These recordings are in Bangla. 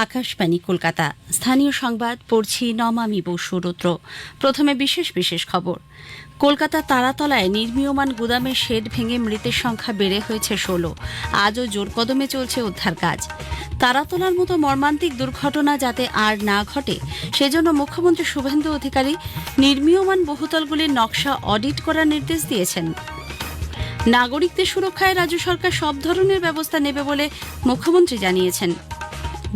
আকাশবাণী কলকাতা স্থানীয় সংবাদ পড়ছি নমামি বসু রুদ্র। প্রথমে বিশেষ বিশেষ খবর। কলকাতা তারাতলায় নির্মীয়মান গুদামের শেড ভেঙে মৃতের সংখ্যা বেড়ে হয়েছে ১৬। আজও জোর কদমে চলছে উদ্ধার কাজ। তারাতলার মতো মর্মান্তিক দুর্ঘটনা যাতে আর না ঘটে সেজন্য মুখ্যমন্ত্রী শুভেন্দু অধিকারী নির্মীয়মান বহুতলগুলির নকশা অডিট করার নির্দেশ দিয়েছেন। নাগরিকদের সুরক্ষায় রাজ্য সরকার সব ধরনের ব্যবস্থা নেবে বলে মুখ্যমন্ত্রী জানিয়েছেন।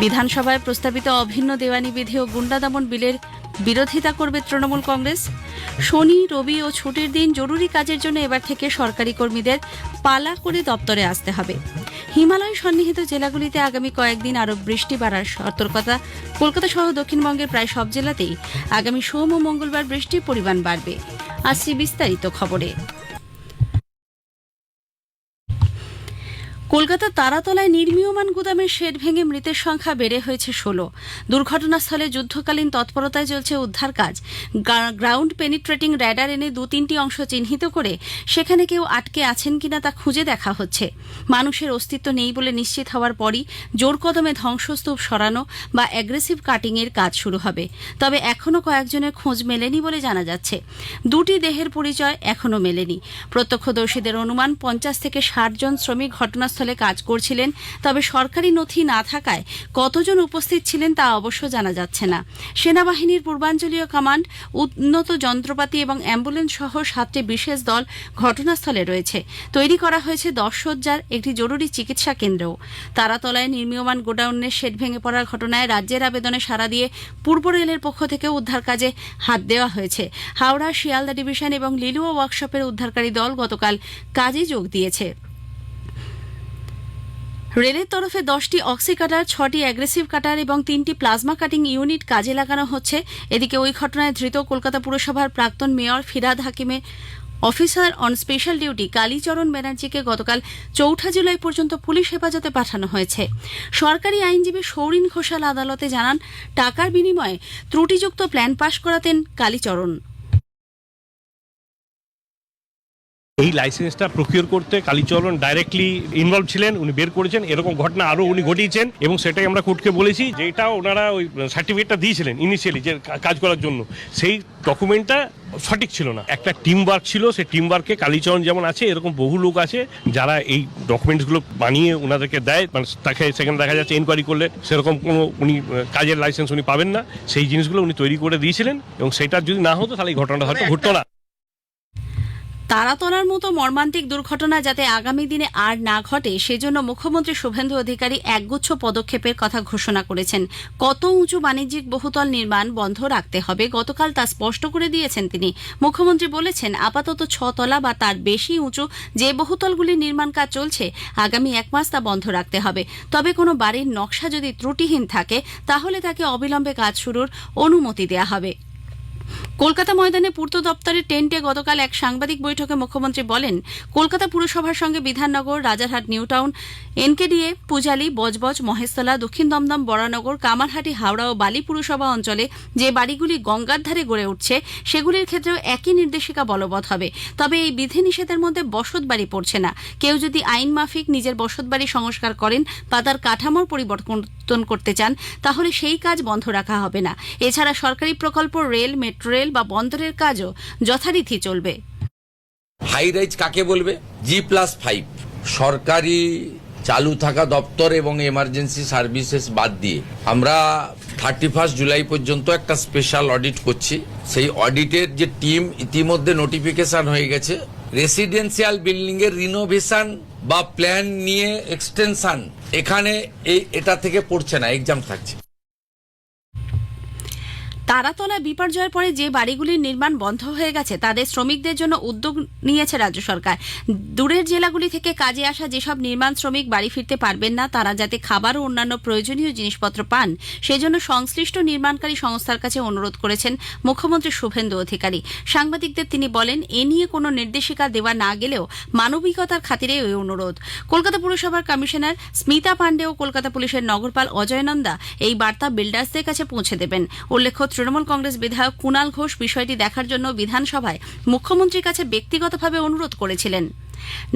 বিধানসভায় প্রস্তাবিত অভিন্ন দেওয়ানি বিধি ও গুন্ডা দমন বিলের বিরোধিতা করবে তৃণমূল কংগ্রেস। শনি, রবি ও ছুটির দিন জরুরি কাজের জন্য এবার থেকে সরকারি কর্মীদের পালা করে দপ্তরে আসতে হবে। হিমালয় সন্নিহিত জেলাগুলিতে আগামী কয়েকদিন আরও বৃষ্টি বাড়ার সতর্কতা। কলকাতা সহ দক্ষিণবঙ্গের প্রায় সব জেলাতেই আগামী সোম ও মঙ্গলবার বৃষ্টির পরিমাণ বাড়বে। আসছি বিস্তারিত খবরে। কলকাতার তারাতলায় নির্মীয়মান গুদামের শেড ভেঙে মৃতের সংখ্যা বেড়ে হয়েছে ১৬। দুর্ঘটনাস্থলে যুদ্ধকালীন তৎপরতায় চলছে উদ্ধার কাজ। গ্রাউন্ড পেনিট্রেটিং র্যাডার এনে ২-৩টি অংশ চিহ্নিত করে সেখানে কেউ আটকে আছেন কিনা তা খুঁজে দেখা হচ্ছে। মানুষের অস্তিত্ব নেই বলে নিশ্চিত হওয়ার পরই জোর কদমে ধ্বংসস্তূপ সরানো বা অ্যাগ্রেসিভ কাটিংয়ের কাজ শুরু হবে। তবে এখনও কয়েকজনের খোঁজ মেলেনি বলে জানা যাচ্ছে। ২টি দেহের পরিচয় এখনও মেলেনি। প্রত্যক্ষদর্শীদের অনুমান ৫০ থেকে ৬০ জন শ্রমিক ঘটনাস্থলে কাজ করছিলেন। তবে সরকারি নথি না থাকায় কতজন উপস্থিত ছিলেন তা অবশ্য জানা যাচ্ছে না। সেনাবাহিনীর পূর্বাঞ্চলীয় কমান্ড, উন্নত যন্ত্রপাতি এবং অ্যাম্বুলেন্স সহ ৭টি বিশেষ দল ঘটনাস্থলে রয়েছে। তৈরি করা হয়েছে ১০ শয্যার একটি জরুরি চিকিৎসা কেন্দ্রও। তারাতলায় নির্মীয়মান গোডাউনের শেড ভেঙে পড়ার ঘটনায় রাজ্যের আবেদনে সাড়া দিয়ে পূর্ব রেলের পক্ষ থেকে উদ্ধার কাজে হাত দেওয়া হয়েছে। হাওড়া, শিয়ালদা ডিভিশন এবং লিলুয়া ওয়ার্কশপের উদ্ধারকারী দল গতকাল কাজে যোগ দিয়েছে। রেলের তরফে ১০টি অক্সি কাটার, ৬টি অ্যাগ্রেসিভ কাটার এবং ৩টি প্লাজমা কাটিং ইউনিট কাজে লাগানো হচ্ছে। এদিকে ওই ঘটনায় ধৃত কলকাতা পুরসভার প্রাক্তন মেয়র ফিরহাদ হাকিমের officer on special duty Kalicharan ব্যানার্জিকে গতকাল ৪ জুলাই পর্যন্ত পুলিশ হেফাজতে পাঠানো হয়েছে। সরকারি আইনজীবী সৌরিন ঘোষাল আদালতে জানান, টাকার বিনিময়ে ত্রুটিযুক্ত প্ল্যান পাশ করাতেন কালীচরণ। এই লাইসেন্সটা প্রকিউর করতে কালীচরণ ডাইরেক্টলি ইনভলভ ছিলেন, উনি বের করেছেন। এরকম ঘটনা আরও উনি ঘটিয়েছেন এবং সেটাই আমরা কোর্টকে বলেছি যে এটা ওনারা ওই সার্টিফিকেটটা দিয়েছিলেন ইনিশিয়ালি যে কাজ করার জন্য, সেই ডকুমেন্টটা সঠিক ছিল না। একটা টিম ওয়ার্ক ছিল, সেই টিম ওয়ার্কে কালীচরণ যেমন আছে এরকম বহু লোক আছে যারা এই ডকুমেন্টসগুলো বানিয়ে ওনাদেরকে দেয়। মানে তাকে সেখানে দেখা যাচ্ছে এনকোয়ারি করলে সেরকম কোনো উনি কাজের লাইসেন্স উনি পাবেন না। সেই জিনিসগুলো উনি তৈরি করে দিয়েছিলেন এবং সেটা যদি না হতো তাহলে এই ঘটনাটা হয়তো ঘটতো না। তারাতলার মতো মর্মান্তিক দুর্ঘটনা যাতে আগামী দিনে আর না ঘটে সেজন্য মুখ্যমন্ত্রী শুভেন্দু অধিকারী একগুচ্ছ পদক্ষেপের কথা ঘোষণা করেছেন। কত উঁচু বাণিজ্যিক বহুতল নির্মাণ বন্ধ রাখতে হবে গতকাল তা স্পষ্ট করে দিয়েছেন তিনি। মুখ্যমন্ত্রী বলেছেন, আপাতত ৬ তলা বা তার বেশি উঁচু যে বহুতলগুলির নির্মাণ কাজ চলছে আগামী ১ মাস তা বন্ধ রাখতে হবে। তবে কোনো বাড়ির নকশা যদি ত্রুটিহীন থাকে তাহলে তাকে অবিলম্বে কাজ শুরুর অনুমতি দেওয়া হবে। কলকাতা ময়দানে পূর্ত দপ্তরের টেন্টে গতকাল এক সাংবাদিক বৈঠকে মুখ্যমন্ত্রী বলেন, কলকাতা পুরসভার সঙ্গে Bidhannagar, Rajarhat new town, NKDA, Pujali, Budge Budge, Maheshtala, দক্ষিণ দমদম, বরানগর, কামারহাটি, হাওড়া ও বালি পুরসভা অঞ্চলে যে বাড়িগুলি গঙ্গার ধারে গড়ে উঠছে সেগুলির ক্ষেত্রেও একই নির্দেশিকা বলবৎ হবে। তবে এই বিধিনিষেধের মধ্যে বসত বাড়ি পড়ছে না। কেউ যদি আইন মাফিক নিজের বসত বাড়ি সংস্কার করেন বা তার কাঠামোর পরিবর্তন করতে চান তাহলে সেই কাজ বন্ধ রাখা হবে না। এছাড়া সরকারি প্রকল্প, রেল, মেট্রো রেল বা বন্দরের কাজও যথারীতি চলবে। হাই রাইজ কাকে বলবে? G+5 সরকারি চালু থাকা দপ্তর এবং এমার্জেন্সি সার্ভিসেস বাদ দিয়ে আমরা 31 জুলাই পর্যন্ত একটা স্পেশাল অডিট করছি। সেই অডিটের যে টিম ইতিমধ্যে নোটিফিকেশন হয়ে গেছে। রেসিডেন্সিয়াল বিল্ডিং এর রিনোভেশন বা প্ল্যান নিয়ে এক্সটেনশন এখানে এটা থেকে পড়ছে না, এক্সাম থাকছে। তারাতলা বিপর্যয়ের পরে যে বাড়িগুলির নির্মাণ বন্ধ হয়ে গেছে তাদের শ্রমিকদের জন্য উদ্যোগ নিয়েছে রাজ্য সরকার। দূরের জেলাগুলি থেকে কাজে আসা যেসব নির্মাণ শ্রমিক বাড়ি ফিরতে পারবেন না তারা যাতে খাবার ও অন্যান্য প্রয়োজনীয় জিনিসপত্র পান সেজন্য সংশ্লিষ্ট নির্মাণকারী সংস্থার কাছে অনুরোধ করেছেন মুখ্যমন্ত্রী শুভেন্দু অধিকারী। সাংবাদিকদের তিনি বলেন, এ নিয়ে কোনো নির্দেশিকা দেওয়া না গেলেও মানবিকতার খাতিরে ওই অনুরোধ। কলকাতা পুরসভার কমিশনার স্মিতা পাণ্ডে ও কলকাতা পুলিশের নগরপাল অজয় নন্দা এই বার্তা বিল্ডার্সদের কাছে পৌঁছে দেবেন। উল্লেখ্য, তৃণমূল কংগ্রেস বিধায়ক কুণাল ঘোষ বিষয়টি দেখার জন্য বিধানসভায় মুখ্যমন্ত্রীর কাছে ব্যক্তিগতভাবে অনুরোধ করেছিলেন।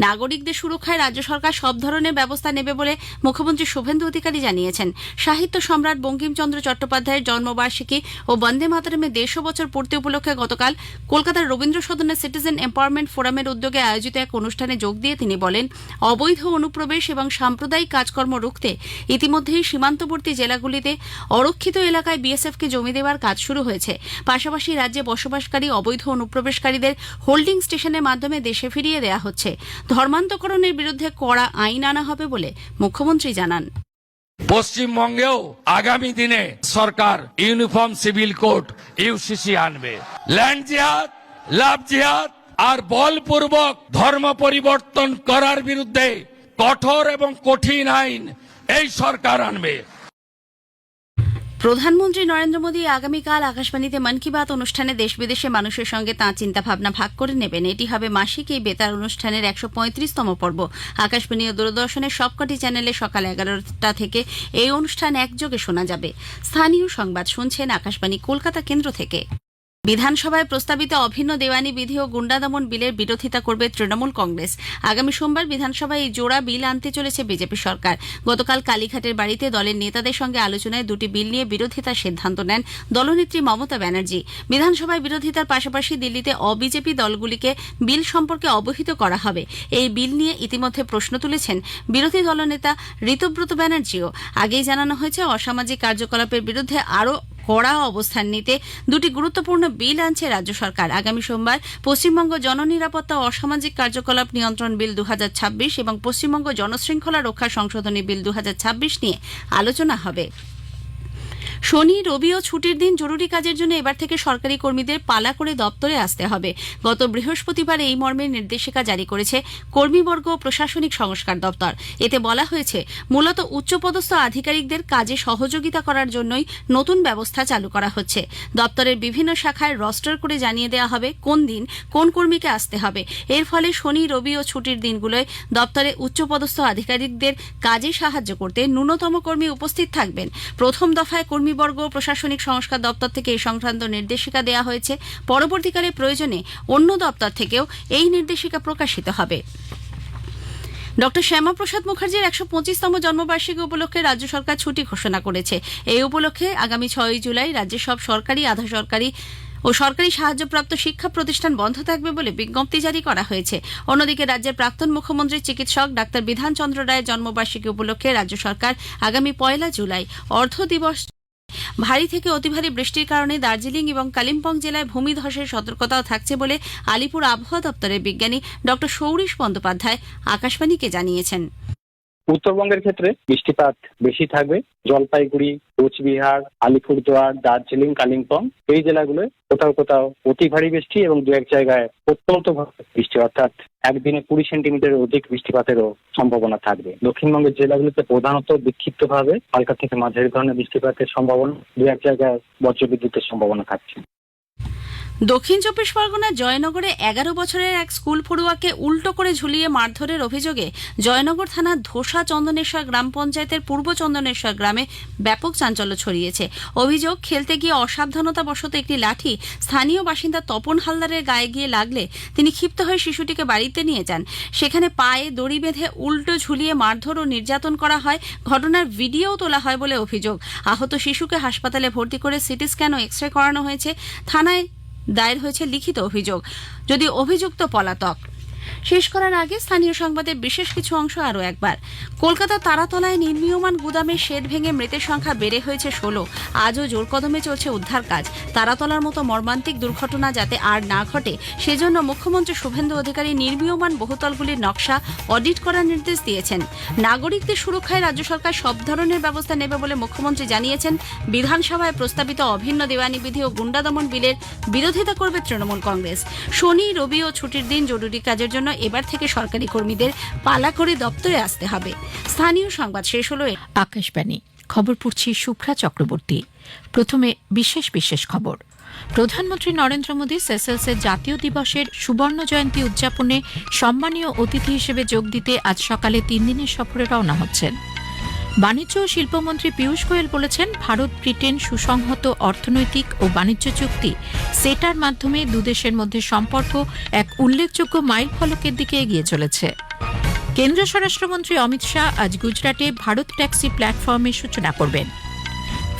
নাগরিকদের সুরক্ষায় রাজ্য সরকার সব ধরনের ব্যবস্থা নেবে বলে মুখ্যমন্ত্রী শুভেন্দু অধিকারী জানিয়েছেন। সাহিত্য সম্রাট বঙ্কিমচন্দ্র চট্টোপাধ্যায়ের জন্মবার্ষিকী ও বন্দে মাতরমের 150 বছর পূর্তি উপলক্ষে গতকাল কলকাতার রবীন্দ্র সদনের সিটিজেন এম্পাওয়ারমেন্ট ফোরামের উদ্যোগে আয়োজিত এক অনুষ্ঠানে যোগ দিয়ে তিনি বলেন, অবৈধ অনুপ্রবেশ এবং সাম্প্রদায়িক কাজকর্ম রুখতে ইতিমধ্যেই সীমান্তবর্তী জেলাগুলিতে অরক্ষিত এলাকায় বিএসএফকে জমি দেওয়ার কাজ শুরু হয়েছে। পাশাপাশি রাজ্যে বসবাসকারী অবৈধ অনুপ্রবেশকারীদের হোল্ডিং স্টেশনের মাধ্যমে দেশে ফিরিয়ে দেওয়া হচ্ছে। ধর্মান্তকরণের বিরুদ্ধে কড়া আইন আনা হবে বলে মুখ্যমন্ত্রী জানান। পশ্চিমবঙ্গেও আগামী দিনে সরকার ইউনিফর্ম সিভিল কোড ইউসিসি আনবে। ল্যান্ড জিহাদ, লাভ জিহাদ আর বলপূর্বক ধর্ম পরিবর্তন করার বিরুদ্ধে কঠোর এবং কঠিন আইন এই সরকার আনবে। প্রধানমন্ত্রী নরেন্দ্র মোদী আগামীকাল আকাশবাণীতে মন কি বাত অনুষ্ঠানে দেশ বিদেশে মানুষের সঙ্গে তাঁর চিন্তাভাবনা ভাগ করে নেবেন। এটি হবে মাসিক এই বেতার অনুষ্ঠানের 135তম পর্ব। আকাশবাণী ও দূরদর্শনের সবকটি চ্যানেলে সকাল 11টা থেকে এই অনুষ্ঠান একযোগে শোনা যাবে। স্থানীয় সংবাদ শুনছেন আকাশবাণী কলকাতা কেন্দ্র থেকে। বিধানসভায় প্রস্তাবিত অভিন্ন দেওয়ানি বিধি ও গুন্ডা দমন বিলের বিরোধিতা করবে তৃণমূল কংগ্রেস। আগামী সোমবার বিধানসভায় এই জোড়া বিল আনতে চলেছে বিজেপি সরকার। গতকাল কালীঘাটের বাড়িতে দলের নেতাদের সঙ্গে আলোচনায় দুটি বিল নিয়ে বিরোধিতার সিদ্ধান্ত নেন দলনেত্রী মমতা ব্যানার্জি। বিধানসভায় বিরোধিতার পাশাপাশি দিল্লিতে অবিজেপি দলগুলিকে বিল সম্পর্কে অবহিত করা হবে। এই বিল নিয়ে ইতিমধ্যে প্রশ্ন তুলেছেন বিরোধী দলনেতা ঋতব্রত ব্যানার্জিও। আগেই জানানো হয়েছে অসামাজিক কার্যকলাপের বিরুদ্ধে আরও কড়া অবস্থান নিতে দুটি গুরুত্বপূর্ণ বিল আনছে রাজ্য সরকার। আগামী সোমবার পশ্চিমবঙ্গ জননিরাপত্তা ও অসামাজিক কার্যকলাপ নিয়ন্ত্রণ বিল 2026 এবং পশ্চিমবঙ্গ জনশৃঙ্খলা রক্ষা সংশোধনী বিল 2026 নিয়ে আলোচনা হবে। শনি, রবি ও ছুটির দিন জরুরি কাজের জন্য এবার থেকে সরকারি কর্মীদের পালা করে দপ্তরে আসতে হবে। গত বৃহস্পতিবার এই মর্মে নির্দেশিকা জারি করেছে কর্মীবর্গ ও প্রশাসনিক সংস্কার দপ্তর। এতে বলা হয়েছে, মূলত উচ্চপদস্থ আধিকারিকদের কাজে সহযোগিতা করার জন্যই নতুন ব্যবস্থা চালু করা হচ্ছে। দপ্তরের বিভিন্ন শাখায় রস্টার করে জানিয়ে দেওয়া হবে কোন দিন কোন কর্মীকে আসতে হবে। এর ফলে শনি, রবি ও ছুটির দিনগুলোয় দপ্তরে উচ্চপদস্থ আধিকারিকদের কাজে সাহায্য করতে ন্যূনতম কর্মী উপস্থিত থাকবেন। প্রথম দফায় কর্মীবর্গ প্রশাসনিক সংস্কার দপ্তর থেকে এই সংক্রান্ত নির্দেশিকা দেওয়া হয়েছে। পরবর্তীকালে প্রয়োজনে অন্য দপ্তর থেকেও এই নির্দেশিকা প্রকাশিত হবে। ডক্টর শ্যামাপ্রসাদ মুখার্জির 125তম জন্মবার্ষিকী উপলক্ষে রাজ্য সরকার ছুটি ঘোষণা করেছে। এই উপলক্ষে আগামী 6 জুলাই রাজ্যের সব সরকারি, আধা সরকারি ও সরকারি সাহায্যপ্রাপ্ত শিক্ষা প্রতিষ্ঠান বন্ধ থাকবে বলে বিজ্ঞপ্তি জারি করা হয়েছে। অন্যদিকে রাজ্যের প্রাক্তন মুখ্যমন্ত্রী চিকিৎসক ডাক্তার বিধান চন্দ্র রায়ের জন্মবার্ষিকী উপলক্ষে রাজ্য সরকার আগামী 1 জুলাই অর্ধ দিবস ভারী থেকে অতি ভারী বৃষ্টির কারণে দার্জিলিং এবং কালিম্পং জেলায় ভূমিধসের সতর্কতাও থাকছে বলে আলিপুর আবহাওয়া দপ্তরের বিজ্ঞানী ডক্টর সৌরীশ বন্দ্যোপাধ্যায় আকাশবাণীকে জানিয়েছেন। উত্তরবঙ্গের ক্ষেত্রে বৃষ্টিপাত বেশি থাকবে। জলপাইগুড়ি, কোচবিহার, আলিপুরদুয়ার, দার্জিলিং, কালিম্পং এই জেলাগুলোয় কোথাও কোথাও অতি ভারী বৃষ্টি এবং দু এক জায়গায় অত্যন্ত ভারী বৃষ্টি, অর্থাৎ একদিনে 20 সেন্টিমিটারের অধিক বৃষ্টিপাতেরও সম্ভাবনা থাকবে। দক্ষিণবঙ্গের জেলাগুলোতে প্রধানত বিক্ষিপ্তভাবে হালকা থেকে মাঝারি ধরনের বৃষ্টিপাতের সম্ভাবনা, দু এক জায়গায় বজ্রবিদ্যুতের সম্ভাবনা থাকছে। দক্ষিণ 24 পরগনার জয়নগরে 11 বছরের এক স্কুল পড়ুয়াকে উল্টো করে ঝুলিয়ে মারধরের অভিযোগে জয়নগর থানার ধোসা চন্দনেশ্বর গ্রাম পঞ্চায়েতের পূর্ব চন্দনেশ্বর গ্রামে ব্যাপক চাঞ্চল্য ছড়িয়েছে। অভিযোগ, খেলতে গিয়ে অসাবধানতাবশত একটি লাঠি স্থানীয় বাসিন্দা তপন হালদারের গায়ে গিয়ে লাগলে তিনি ক্ষিপ্ত হয়ে শিশুটিকে বাড়িতে নিয়ে যান। সেখানে পায়ে দড়ি বেঁধে উল্টো ঝুলিয়ে মারধর ও নির্যাতন করা হয়। ঘটনার ভিডিওও তোলা হয় বলে অভিযোগ। আহত শিশুকে হাসপাতালে ভর্তি করে সিটি স্ক্যান ও এক্স রে করানো হয়েছে। থানায় দায়ের হয়েছে লিখিত অভিযোগ, যদি অভিযুক্ত পলাতক। শেষ করার আগে স্থানীয় সংবাদের বিশেষ কিছু অংশ আরও একবার। কলকাতা তারাতলায় নির্মীয়মান গুদামের শেড ভেঙে মৃতের সংখ্যা বেড়ে হয়েছে 16। আজও জোর কদমে চলছে উদ্ধার কাজ। তারাতলার মতো মর্মান্তিক দুর্ঘটনা যাতে আর না ঘটে সেজন্য মুখ্যমন্ত্রী শুভেন্দু অধিকারী নির্মীয়মান বহুতলগুলির নকশা অডিট করার নির্দেশ দিয়েছেন। নাগরিকদের সুরক্ষায় রাজ্য সরকার সব ধরনের ব্যবস্থা নেবে বলে মুখ্যমন্ত্রী জানিয়েছেন। বিধানসভায় প্রস্তাবিত অভিন্ন দেওয়ানি বিধি ও গুন্ডা দমন বিলের বিরোধিতা করবে তৃণমূল কংগ্রেস। শনি, রবি ও ছুটির দিন জরুরি কাজের জন্য এবার থেকে সরকারি কর্মীদের পালা করে দপ্তরে আসতে হবে। স্থানীয় সংবাদ শেষ হলো। আকাশবাণী খবর পড়ছি শুভ্রা চক্রবর্তী। প্রথমে বিশেষ খবর। প্রধানমন্ত্রী নরেন্দ্র মোদী সেসেলসের জাতীয় দিবসের সুবর্ণ জয়ন্তী উদযাপনে সম্মানীয় অতিথি হিসেবে যোগ দিতে আজ সকালে 3 দিনের সফরে রওনা হচ্ছেন। বাণিজ্য ও শিল্পমন্ত্রী পীযূষ গোয়েল বলেছেন, ভারত ব্রিটেন সুসংহত অর্থনৈতিক ও বাণিজ্য চুক্তি সেটার মাধ্যমে দুদেশের মধ্যে সম্পর্ক এক উল্লেখযোগ্য মাইলফলকের দিকে এগিয়ে চলেছে। কেন্দ্রীয় স্বরাষ্ট্রমন্ত্রী অমিত শাহ আজ গুজরাটে ভারত ট্যাক্সি প্ল্যাটফর্মের সূচনা করবেন।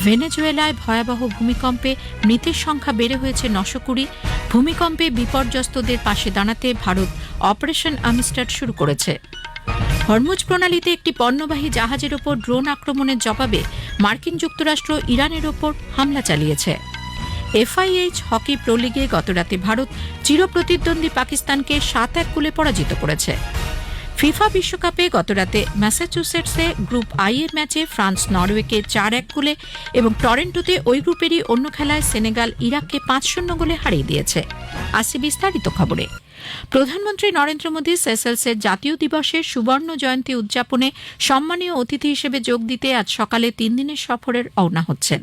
ভেনেজুয়েলায় ভয়াবহ ভূমিকম্পে মৃতের সংখ্যা বেড়ে হয়েছে 920। ভূমিকম্পে বিপর্যস্তদের পাশে দাঁড়াতে ভারত অপারেশন আমিস্টার শুরু করেছে। হরমুজ প্রণালীতে একটি পণ্যবাহী জাহাজের ওপর ড্রোন আক্রমণের জবাবে মার্কিন যুক্তরাষ্ট্র ইরানের ওপর হামলা চালিয়েছে। FIH হকি প্রো লিগে গতরাতে ভারত চিরপ্রতিদ্বন্দ্বী পাকিস্তানকে 7-1 গোলে পরাজিত করেছে। ফিফা বিশ্বকাপে গতরাতে ম্যাসাচুসেটসে গ্রুপ আই এর ম্যাচে ফ্রান্স নরওয়েকে 4-1 গোলে এবং টরেন্টোতে ওই গ্রুপেরই অন্য খেলায় সেনেগাল ইরাককে 5-0 গোলে হারিয়ে দিয়েছে। আসছে বিস্তারিত খবরে। প্রধানমন্ত্রী নরেন্দ্র মোদী সেসেলসের জাতীয় দিবসের সুবর্ণ জয়ন্তী উদযাপনে সম্মানীয় অতিথি হিসেবে যোগ দিতে আজ সকালে 3 দিনের সফরে রওনা হচ্ছেন।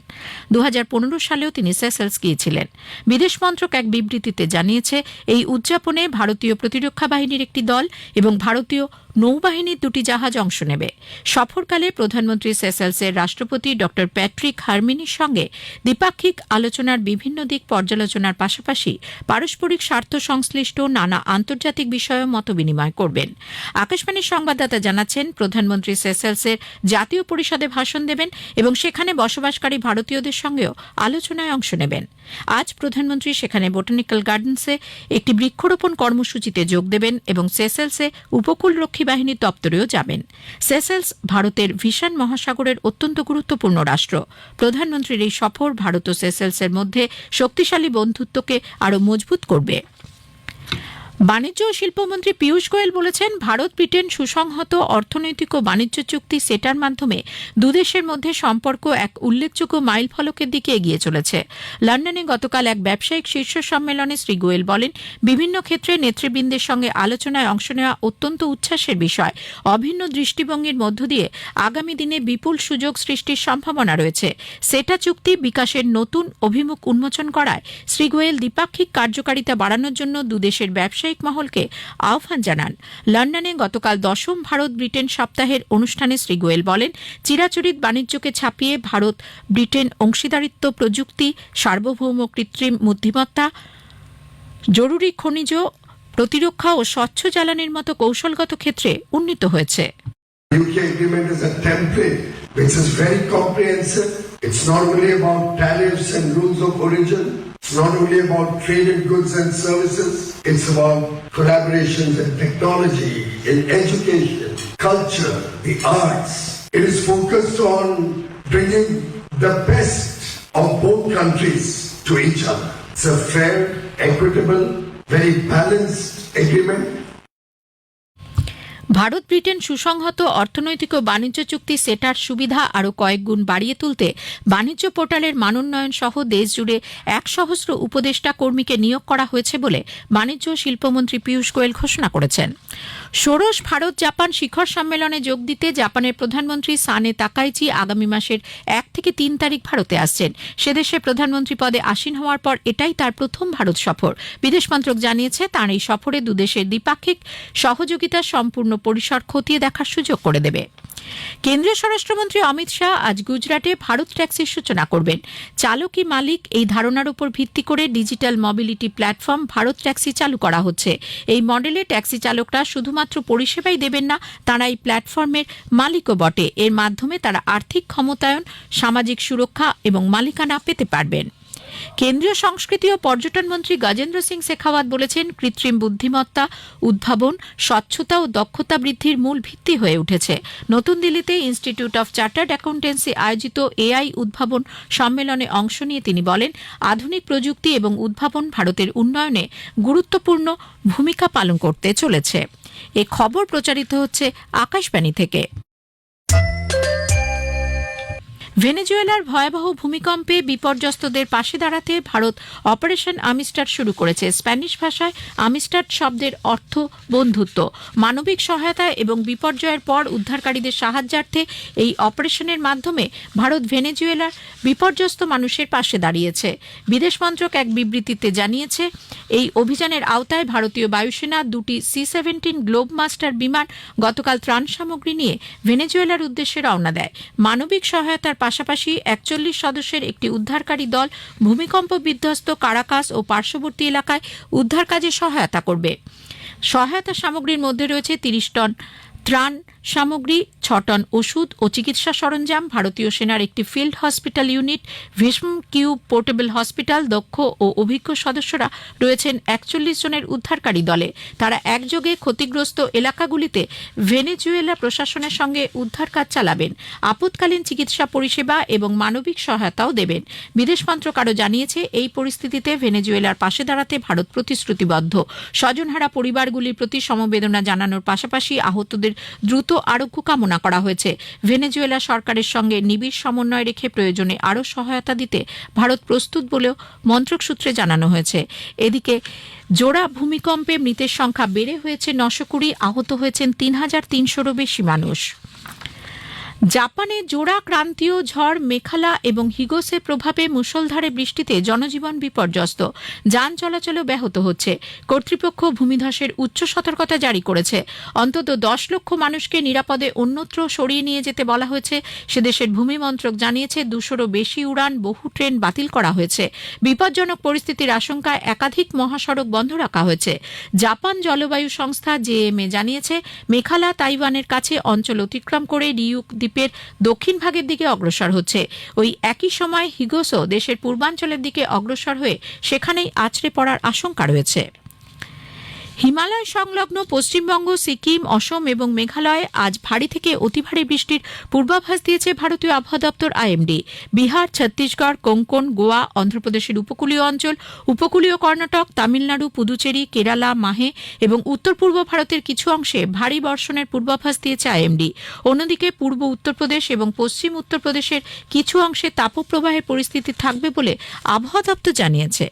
2015 সালেও তিনি সেসেলস গিয়েছিলেন। বিদেশ মন্ত্রক এক বিবৃতিতে জানিয়েছে, এই উদযাপনে ভারতীয় প্রতিরক্ষা বাহিনীর একটি দল এবং ভারতীয় নৌবাহিনীর 2টি জাহাজ অংশ নেবে। সফরকালে প্রধানমন্ত্রী সেসেলসের রাষ্ট্রপতি ড প্যাট্রিক হারমিনির সঙ্গে দ্বিপাক্ষিক আলোচনার বিভিন্ন দিক পর্যালোচনার পাশাপাশি পারস্পরিক স্বার্থ সংশ্লিষ্ট নানা আন্তর্জাতিক বিষয়েও মতবিনিময় করবেন। আকাশবাণীর সংবাদদাতা জানাচ্ছেন, প্রধানমন্ত্রী সেসেলসের জাতীয় পরিষদে ভাষণ দেবেন এবং সেখানে বসবাসকারী ভারতীয়দের সঙ্গেও আলোচনায় অংশ নেবেন। আজ প্রধানমন্ত্রী সেখানে বোটানিক্যাল গার্ডেন্সে একটি বৃক্ষরোপণ কর্মসূচিতে যোগ দেবেন এবং সেসেলসে উপকূলরক্ষী বাহিনীর দপ্তরেও যাবেন। সেসেলস ভারতের ভিশান মহাসাগরের অত্যন্ত গুরুত্বপূর্ণ রাষ্ট্র। প্রধানমন্ত্রীর এই সফর ভারত ও সেসেলসের মধ্যে শক্তিশালী বন্ধুত্বকে আরও মজবুত করবে। বাণিজ্য ও শিল্পমন্ত্রী পীযূষ গোয়েল বলেছেন, ভারত ব্রিটেন সুসংহত অর্থনৈতিক ও বাণিজ্য চুক্তি সেটার মাধ্যমে দুদেশের মধ্যে সম্পর্ক এক উল্লেখযোগ্য মাইলফলকের দিকে এগিয়ে চলেছে। লন্ডনে গতকাল এক ব্যবসায়িক শীর্ষ সম্মেলনে শ্রী গোয়েল বলেন, বিভিন্ন ক্ষেত্রে নেতৃবৃন্দের সঙ্গে আলোচনায় অংশ নেওয়া অত্যন্ত উচ্ছ্বাসের বিষয়। অভিন্ন দৃষ্টিভঙ্গির মধ্য দিয়ে আগামী দিনে বিপুল সুযোগ সৃষ্টির সম্ভাবনা রয়েছে। সেটা চুক্তি বিকাশের নতুন অভিমুখ উন্মোচন করায় শ্রী গোয়েল দ্বিপাক্ষিক কার্যকারিতা বাড়ানোর জন্য দুদেশের ব্যবসায়িক মহলকে আহ্বান জানান। লন্ডনে গতকাল 10ম ভারত ব্রিটেন সপ্তাহের অনুষ্ঠানে শ্রী গোয়েল বলেন, চিরাচরিত বাণিজ্যকে ছাপিয়ে ভারত ব্রিটেন অংশীদারিত্ব, প্রযুক্তি, সার্বভৌম কৃত্রিম বুদ্ধিমত্তা, জরুরি খনিজ, প্রতিরক্ষা ও স্বচ্ছ জ্বালানির মতো কৌশলগত ক্ষেত্রে উন্নীত হয়েছে। UK agreement is a template which is very comprehensive. It's not only about tariffs and rules of origin. It's not only about traded goods and services. It's about collaborations in technology, in education, culture, the arts. It is focused on bringing the best of both countries to each other. It's a fair, equitable, very balanced agreement. Bharat Britain সুসংহত অর্থনৈতিক ও বাণিজ্য চুক্তি সেটার সুবিধা আরও কয়েক গুণ বাড়িয়ে তুলতে বাণিজ্য পোর্টালের মানোন্নয়ন সহ দেশজুড়ে 100 উপদেষ্টা কর্মীকে নিয়োগ করা হয়েছে বলে বাণিজ্য ও শিল্পমন্ত্রী পীযূষ গোয়েল ঘোষণা করেছেন। ষোড়শ ভারত জাপান শিখর সম্মেলনে যোগ দিতে জাপানের প্রধানমন্ত্রী সানে তাকাইচি আগামী মাসের 1 থেকে 3 তারিখ ভারতে আসছেন। সেদেশে প্রধানমন্ত্রী পদে আসীন হওয়ার পর এটাই তার প্রথম ভারত সফর। বিদেশ মন্ত্রক জানিয়েছে, তাঁর এই সফরে দুদেশের দ্বিপাক্ষিক সহযোগিতার সম্পূর্ণ পরিসর খতিয়ে দেখার সুযোগ করে দেবে। কেন্দ্রীয় স্বরাষ্ট্রমন্ত্রী অমিত শাহ আজ গুজরাটে ভারত ট্যাক্সির সূচনা করবেন। চালকই মালিক এই ধারণার উপর ভিত্তি করে digital mobility platform Bharat taxi চালু করা হচ্ছে। এই মডেলে ট্যাক্সি চালকরা শুধুমাত্র পরিষেবাই দেবেন না, তারা এই প্ল্যাটফর্মের মালিকও বটে। এর মাধ্যমে তারা আর্থিক ক্ষমতায়ন, সামাজিক সুরক্ষা এবং মালিকানা পেতে পারবেন। কেন্দ্রীয় সংস্কৃতি ও পর্যটন মন্ত্রী গজেন্দ্র সিং শেখাওয়াত বলেছেন, কৃত্রিম বুদ্ধিমত্তা, উদ্ভাবন, স্বচ্ছতা ও দক্ষতা বৃদ্ধির মূল ভিত্তি হয়ে উঠেছে। নতুন দিল্লিতে ইনস্টিটিউট অফ চার্টার্ড অ্যাকাউন্টেন্সি আয়োজিত AI উদ্ভাবন সম্মেলনে অংশ নিয়ে তিনি বলেন, আধুনিক প্রযুক্তি এবং উদ্ভাবন ভারতের উন্নয়নে গুরুত্বপূর্ণ ভূমিকা পালন করতে চলেছে। এ খবর প্রচারিত হচ্ছে আকাশবাণী থেকে। ভেনেজুয়েলার ভয়াবহ ভূমিকম্পে বিপর্যস্তদের পাশে দাঁড়াতে ভারত অপারেশন আমিস্টাড শুরু করেছে। স্প্যানিশ ভাষায় আমিস্টাড শব্দের অর্থ বন্ধুত্ব। মানবিক সহায়তা এবং বিপর্যয়ের পর উদ্ধারকারীদের সাহায্যার্থে এই অপারেশনের মাধ্যমে ভারত ভেনেজুয়েলার বিপর্যস্ত মানুষের পাশে দাঁড়িয়েছে। বিদেশ মন্ত্রক এক বিবৃতিতে জানিয়েছে, এই অভিযানের আওতায় ভারতীয় বায়ুসেনা দুটি C-17 গ্লোব মাস্টার বিমান গতকাল ত্রাণ সামগ্রী নিয়ে ভেনেজুয়েলার উদ্দেশ্যে রওনা দেয়। মানবিক সহায়তার পাশাপাশি 41 সদস্যের একটি উদ্ধারকারী দল ভূমিকম্প বিধ্বস্ত কারাকাস ও পার্শ্ববর্তী এলাকায় উদ্ধার কাজে সহায়তা করবে। সহায়তা সামগ্রীর মধ্যে রয়েছে 30 টন ত্রাণ সামগ্রী, 6 টন ওষুধ ও চিকিৎসা সরঞ্জাম। ভারতীয় সেনার একটি field hospital unit, Bhishma cube portable hospital, দক্ষ ও অভিজ্ঞ সদস্যরা রয়েছেন 41 জনের উদ্ধারকারী দলে। তারা একযোগে ক্ষতিগ্রস্ত এলাকাগুলিতে ভেনেজুয়েলা প্রশাসনের সঙ্গে উদ্ধার কাজ চালাবেন, আপৎকালীন চিকিৎসা পরিষেবা এবং মানবিক সহায়তাও দেবেন। বিদেশ মন্ত্রক আরও জানিয়েছে, এই পরিস্থিতিতে ভেনেজুয়েলার পাশে দাঁড়াতে ভারত প্রতিশ্রুতিবদ্ধ। স্বজনহারা পরিবারগুলির প্রতি সমবেদনা জানানোর পাশাপাশি আহতদের দ্রুত আরোগ্য কামনা করা হয়েছে। ভেনেজুয়েলা সরকারের সঙ্গে নিবিড় সমন্বয় রেখে প্রয়োজনে আরও সহায়তা দিতে ভারত প্রস্তুত বলেও মন্ত্রক সূত্রে জানানো হয়েছে। এদিকে জোড়া ভূমিকম্পে মৃতের সংখ্যা বেড়ে হয়েছে 920, আহত হয়েছেন 3300-রও বেশি মানুষ। জাপানে জোড়া ক্রান্তীয় ঝড় মেখালা এবং হিগোসের প্রভাবে মুষলধারে বৃষ্টিতে জনজীবন বিপর্যস্ত, যান চলাচলও ব্যাহত হচ্ছে। কর্তৃপক্ষ ভূমিধসের উচ্চ সতর্কতা জারি করেছে। অন্তত 10 লক্ষ মানুষকে নিরাপদে অন্যত্র সরিয়ে নিয়ে যেতে বলা হয়েছে। সে দেশের ভূমি মন্ত্রক জানিয়েছে, 200-রও বেশি উড়ান, বহু ট্রেন বাতিল করা হয়েছে। বিপজ্জনক পরিস্থিতির আশঙ্কায় একাধিক মহাসড়ক বন্ধ রাখা হয়েছে। জাপান জলবায়ু সংস্থা JMA জানিয়েছে, মেখালা তাইওয়ানের কাছে অঞ্চল অতিক্রম করে রিউক দ্বীপের দক্ষিণ ভাগের দিকে অগ্রসর হচ্ছে। ওই একই সময় হিগোসো দেশের পূর্বাঞ্চলের দিকে অগ্রসর হয়ে সেখানেই আছড়ে পড়ার আশঙ্কা রয়েছে। হিমালয় সংলগ্ন পশ্চিমবঙ্গ, সিকিম, অসম এবং মেঘালয়ে আজ ভারী থেকে অতি ভারী বৃষ্টির পূর্বাভাস দিয়েছে ভারতীয় আবহাওয়া দপ্তর IMD। বিহার, ছত্তিশগড়, কোঙ্কন, গোয়া, অন্ধ্রপ্রদেশের উপকূলীয় অঞ্চল, উপকূলীয় কর্ণাটক, তামিলনাড়ু, পুদুচেরি, কেরালা, মাহে এবং উত্তর পূর্ব ভারতের কিছু অংশে ভারী বর্ষণের পূর্বাভাস দিয়েছে IMD। অন্যদিকে পূর্ব উত্তরপ্রদেশ এবং পশ্চিম উত্তরপ্রদেশের কিছু অংশে তাপপ্রবাহের পরিস্থিতি থাকবে বলে আবহাওয়া দপ্তর জানিয়েছে।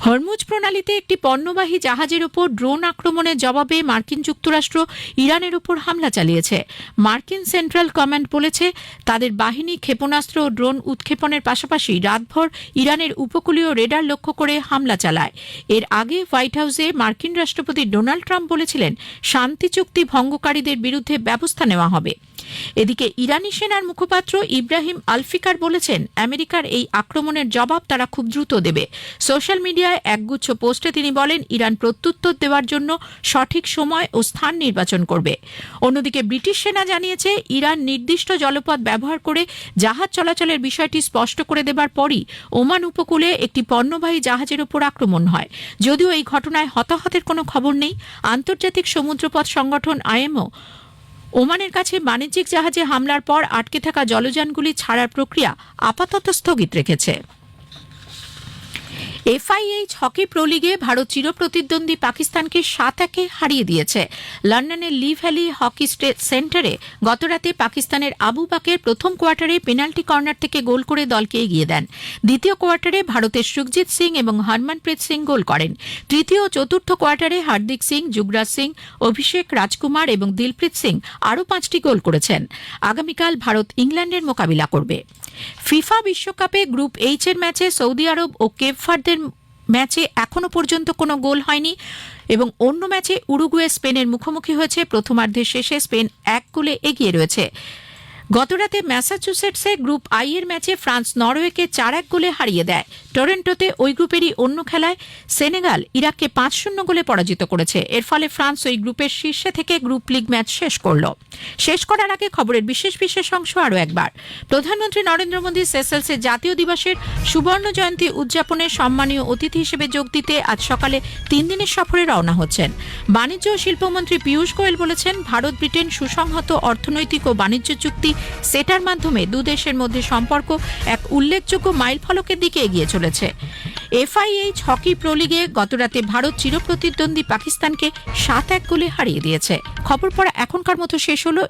হরমুজ প্রণালীতে একটি পণ্যবাহী জাহাজের ওপর ড্রোন আক্রমণের জবাবে মার্কিন যুক্তরাষ্ট্র ইরানের ওপর হামলা চালিয়েছে। মার্কিন সেন্ট্রাল কমান্ড বলেছে, তাদের বাহিনী ক্ষেপণাস্ত্র ও ড্রোন উৎক্ষেপণের পাশাপাশি রাতভর ইরানের উপকূলীয় রেডার লক্ষ্য করে হামলা চালায়। এর আগে হোয়াইট হাউসে মার্কিন রাষ্ট্রপতি ডোনাল্ড ট্রাম্প বলেছিলেন, শান্তি চুক্তি ভঙ্গকারীদের বিরুদ্ধে ব্যবস্থা নেওয়া হবে। এদিকে ইরানি সেনার মুখপাত্র ইব্রাহিম আলফিকার বলেছেন, আমেরিকার এই আক্রমণের জবাব তারা খুব দ্রুত দেবে। সোশ্যাল মিডিয়ায় একগুচ্ছ পোস্টে তিনি বলেন, ইরান প্রত্যুত্তর দেওয়ার জন্য সঠিক সময় ও স্থান নির্বাচন করবে। অন্যদিকে ব্রিটিশ সেনা জানিয়েছে, ইরান নির্দিষ্ট জলপথ ব্যবহার করে জাহাজ চলাচলের বিষয়টি স্পষ্ট করে দেবার পরই ওমান উপকূলে একটি পণ্যবাহী জাহাজের ওপর আক্রমণ হয়। যদিও এই ঘটনায় হতাহতের কোনো খবর নেই। আন্তর্জাতিক সমুদ্রপথ সংগঠন IMO ওমানের কাছে বাণিজ্যিক জাহাজে হামলার পর আটকে থাকা জলযানগুলি ছাড়ার প্রক্রিয়া আপাতত স্থগিত রেখেছে। FIH হকি প্রো লিগে ভারত চিরপ্রতিদ্বন্দ্বী পাকিস্তানকে 7-1 হারিয়ে দিয়েছে। লন্ডনের লি ভ্যালি হকি সেন্টারে গতরাতে পাকিস্তানের আবু বাকের প্রথম কোয়ার্টারে পেনাল্টি কর্নার থেকে গোল করে দলকে এগিয়ে দেন। দ্বিতীয় কোয়ার্টারে ভারতের সুখজিৎ সিং এবং হরমনপ্রীত সিং গোল করেন। তৃতীয় ও চতুর্থ কোয়ার্টারে হার্দিক সিং, যুবরাজ সিং, অভিষেক, রাজকুমার এবং দিলপ্রীত সিং আরও 5টি গোল করেছেন। আগামীকাল ভারত ইংল্যান্ডের মোকাবিলা করবে। ফিফা বিশ্বকাপে গ্রুপ H এর ম্যাচে সৌদি আরব ও কেপ ভার্দের ম্যাচে এখনো পর্যন্ত কোনো গোল হয়নি এবং অন্য ম্যাচে উরুগুয়ে স্পেনের মুখোমুখি হয়েছে। প্রথমার্ধের শেষে স্পেন 1 গোলে এগিয়ে রয়েছে। গতরাতে ম্যাসাচুসেটসে গ্রুপ I এর ম্যাচে ফ্রান্স নরওয়েকে 4-1 গোলে হারিয়ে দেয়। টরন্টোতে ওই গ্রুপেরই অন্য খেলায় সেনেগাল ইরাককে 5-0 গোলে পরাজিত করেছে। এর ফলে ফ্রান্স ওই গ্রুপের শীর্ষে থেকে গ্রুপ লিগ ম্যাচ শেষ করল। শেষ করার আগে খবরের বিশেষ অংশ আরও একবার। প্রধানমন্ত্রী নরেন্দ্র মোদী সেসেলসের জাতীয় দিবসের সুবর্ণ জয়ন্তী উদযাপনে সম্মানীয় অতিথি হিসেবে যোগ দিতে আজ সকালে 3 দিনের সফরে রওনা হচ্ছেন। বাণিজ্য ও শিল্পমন্ত্রী পীয়ূষ গোয়েল বলেছেন, ভারত ব্রিটেন সুসংহত অর্থনৈতিক ও বাণিজ্য চুক্তি সেটার মাধ্যমে দুদেশের মধ্যে সম্পর্ক এক উল্লেখযোগ্য মাইলফলকের দিকে এগিয়ে চলেছে। FIH হকি প্রো লিগে গতরাতে ভারত চিরপ্রতিদ্বন্দ্বী পাকিস্তানকে 7-1 গোলে হারিয়ে দিয়েছে। খবর পড়া এখনকার মতো শেষ হলো।